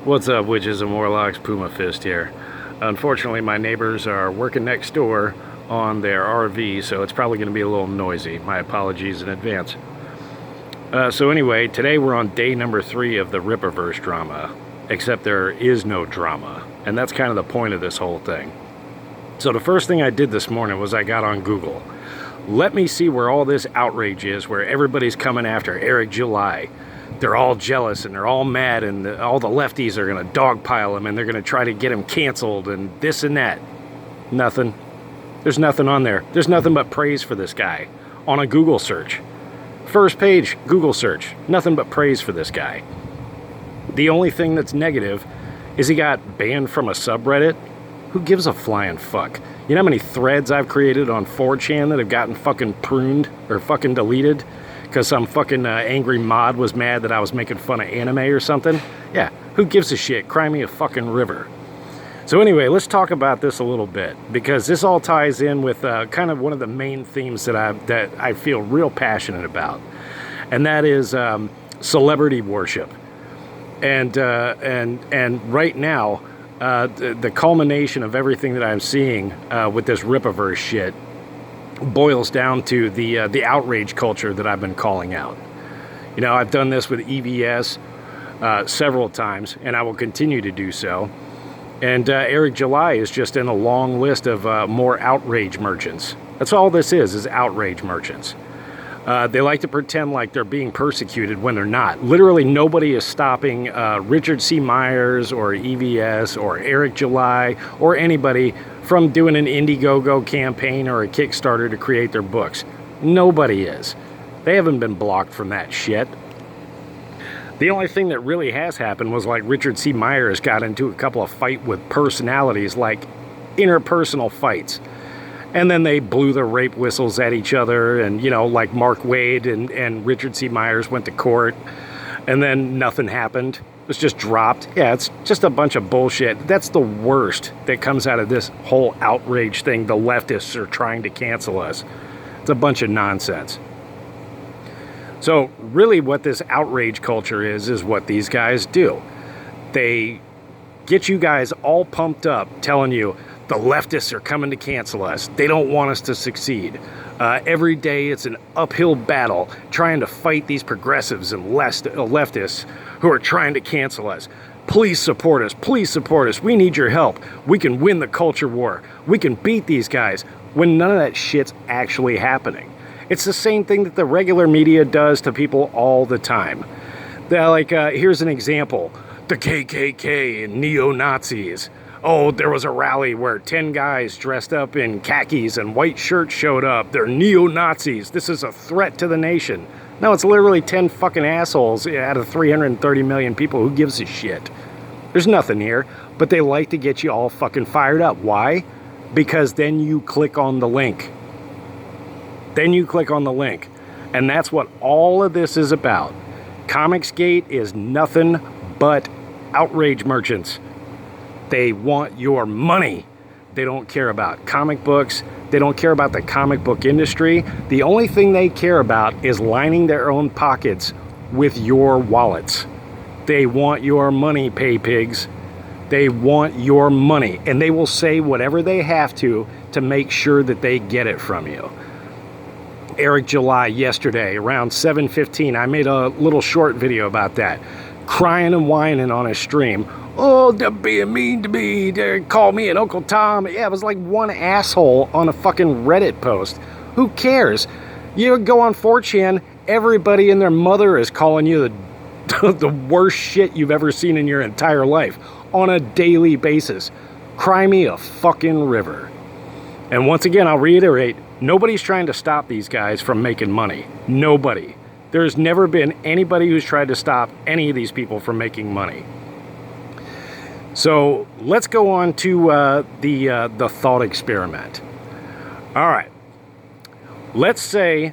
What's up, witches and warlocks? Puma Fist here. Unfortunately, my neighbors are working next door on their RV, so it's probably going to be a little noisy. My apologies in advance. So anyway, today we're on day number 3 of the Rippaverse drama, except there is no drama, and that's kind of the point of this whole thing. So the first thing I did this morning was I got on Google. Let me see where all this outrage is, where everybody's coming after Eric July. They're all jealous and they're all mad, and all the lefties are going to dogpile him and they're going to try to get him canceled and this and that. Nothing. There's nothing on there. There's nothing but praise for this guy on a Google search. First page, Google search. Nothing but praise for this guy. The only thing that's negative is he got banned from a subreddit. Who gives a flying fuck? You know how many threads I've created on 4chan that have gotten fucking pruned or fucking deleted? Because some fucking angry mod was mad that I was making fun of anime or something? Yeah, who gives a shit? Cry me a fucking river. So anyway, let's talk about this a little bit, because this all ties in with kind of one of the main themes that I feel real passionate about, and that is celebrity worship. And right now, the culmination of everything that I'm seeing with this Rippaverse shit boils down to the outrage culture that I've been calling out. You know, I've done this with EVS several times, and I will continue to do so. And Eric July is just in a long list of more outrage merchants. That's all this is outrage merchants. They like to pretend like they're being persecuted when they're not. Literally nobody is stopping Richard C. Myers or EVS or Eric July or anybody from doing an Indiegogo campaign or a Kickstarter to create their books. Nobody is. They haven't been blocked from that shit. The only thing that really has happened was like Richard C. Myers got into a couple of fights with personalities, like interpersonal fights. And then they blew their rape whistles at each other, and, you know, like Mark Wade and Richard C. Myers went to court, and then nothing happened. It was just dropped. Yeah, it's just a bunch of bullshit. That's the worst that comes out of this whole outrage thing. The leftists are trying to cancel us. It's a bunch of nonsense. So really what this outrage culture is what these guys do. They get you guys all pumped up telling you the leftists are coming to cancel us. They don't want us to succeed. Every day it's an uphill battle trying to fight these progressives and leftists who are trying to cancel us. Please support us. Please support us. We need your help. We can win the culture war. We can beat these guys, when none of that shit's actually happening. It's the same thing that the regular media does to people all the time. Here's an example. The KKK and neo-Nazis. Oh, there was a rally where 10 guys dressed up in khakis and white shirts showed up. They're neo-Nazis. This is a threat to the nation. No, it's literally 10 fucking assholes out of 330 million people. Who gives a shit? There's nothing here, but they like to get you all fucking fired up. Why? Because then you click on the link. Then you click on the link. And that's what all of this is about. Comicsgate is nothing but outrage merchants. They want your money. They don't care about comic books. They don't care about the comic book industry. The only thing they care about is lining their own pockets with your wallets. They want your money, pay pigs. They want your money. And they will say whatever they have to make sure that they get it from you. Eric July yesterday around 7:15, I made a little short video about that. Crying and whining on his stream. Oh, they're being mean to me. They call me an Uncle Tom. Yeah, it was like one asshole on a fucking Reddit post. Who cares? You go on 4chan, everybody and their mother is calling you the worst shit you've ever seen in your entire life on a daily basis. Cry me a fucking river. And once again, I'll reiterate, nobody's trying to stop these guys from making money. Nobody. There's never been anybody who's tried to stop any of these people from making money. So let's go on to the thought experiment. All right. Let's say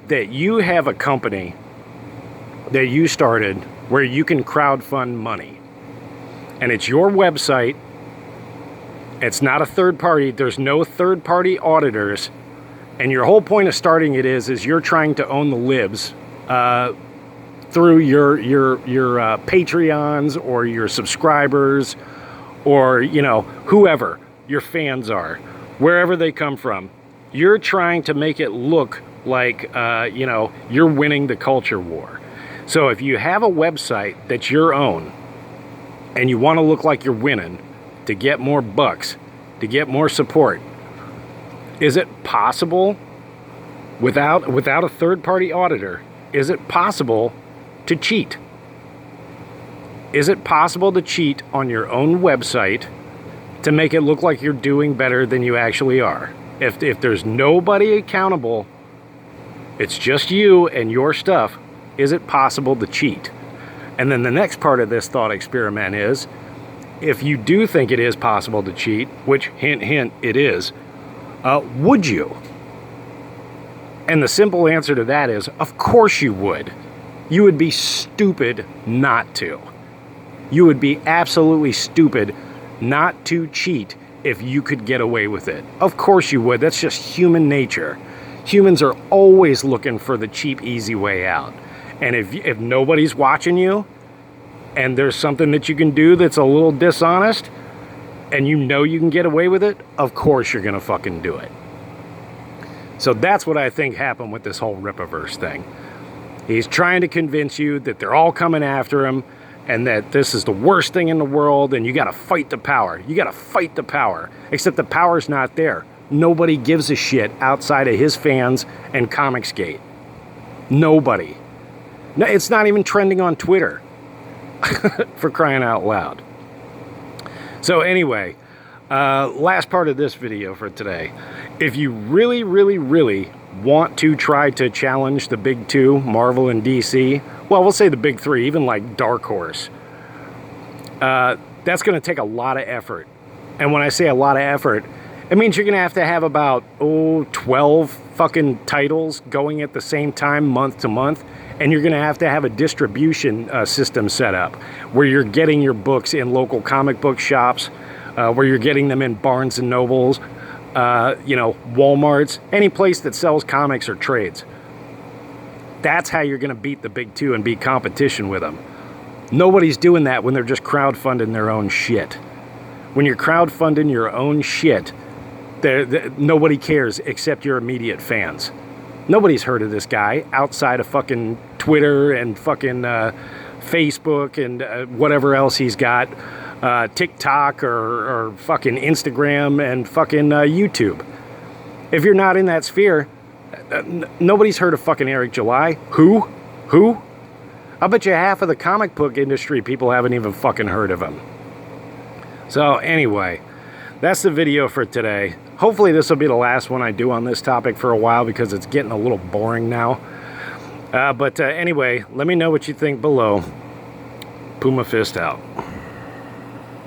that you have a company that you started where you can crowdfund money. And it's your website. It's not a third party. There's no third party auditors. And your whole point of starting it is you're trying to own the libs through your Patreons or your subscribers or, you know, whoever your fans are, wherever they come from. You're trying to make it look like, you know, you're winning the culture war. So if you have a website that's your own and you want to look like you're winning to get more bucks, to get more support, is it possible without a third-party auditor, is it possible to cheat? Is it possible to cheat on your own website to make it look like you're doing better than you actually are? If there's nobody accountable, it's just you and your stuff, is it possible to cheat? And then the next part of this thought experiment is, if you do think it is possible to cheat, which, hint, hint, it is, would you? And the simple answer to that is, of course you would. You would be stupid not to. You would be absolutely stupid not to cheat if you could get away with it. Of course you would. That's just human nature. Humans are always looking for the cheap, easy way out. And if nobody's watching you, and there's something that you can do that's a little dishonest, and you know you can get away with it, of course you're going to fucking do it. So that's what I think happened with this whole Rippaverse thing. He's trying to convince you that they're all coming after him, and that this is the worst thing in the world, and you got to fight the power. You got to fight the power. Except the power's not there. Nobody gives a shit outside of his fans and Comicsgate. Nobody. No, it's not even trending on Twitter. For crying out loud. So anyway, last part of this video for today. If you really, really, really want to try to challenge the big two, Marvel and DC, well, we'll say the big three, even like Dark Horse, that's going to take a lot of effort. And when I say a lot of effort, it means you're going to have about, 12 fucking titles going at the same time, month to month. And you're going to have a distribution system set up where you're getting your books in local comic book shops, where you're getting them in Barnes and Nobles, you know, Walmarts, any place that sells comics or trades. That's how you're going to beat the big two and be competition with them. Nobody's doing that when they're just crowdfunding their own shit. When you're crowdfunding your own shit, nobody cares except your immediate fans. Nobody's heard of this guy outside of fucking Twitter and fucking Facebook and whatever else he's got, TikTok or fucking Instagram and fucking YouTube. If you're not in that sphere, nobody's heard of fucking Eric July. Who? I bet you half of the comic book industry people haven't even fucking heard of him. So anyway, that's the video for today. Hopefully this will be the last one I do on this topic for a while because it's getting a little boring now. But anyway, let me know what you think below. Puma Fist out.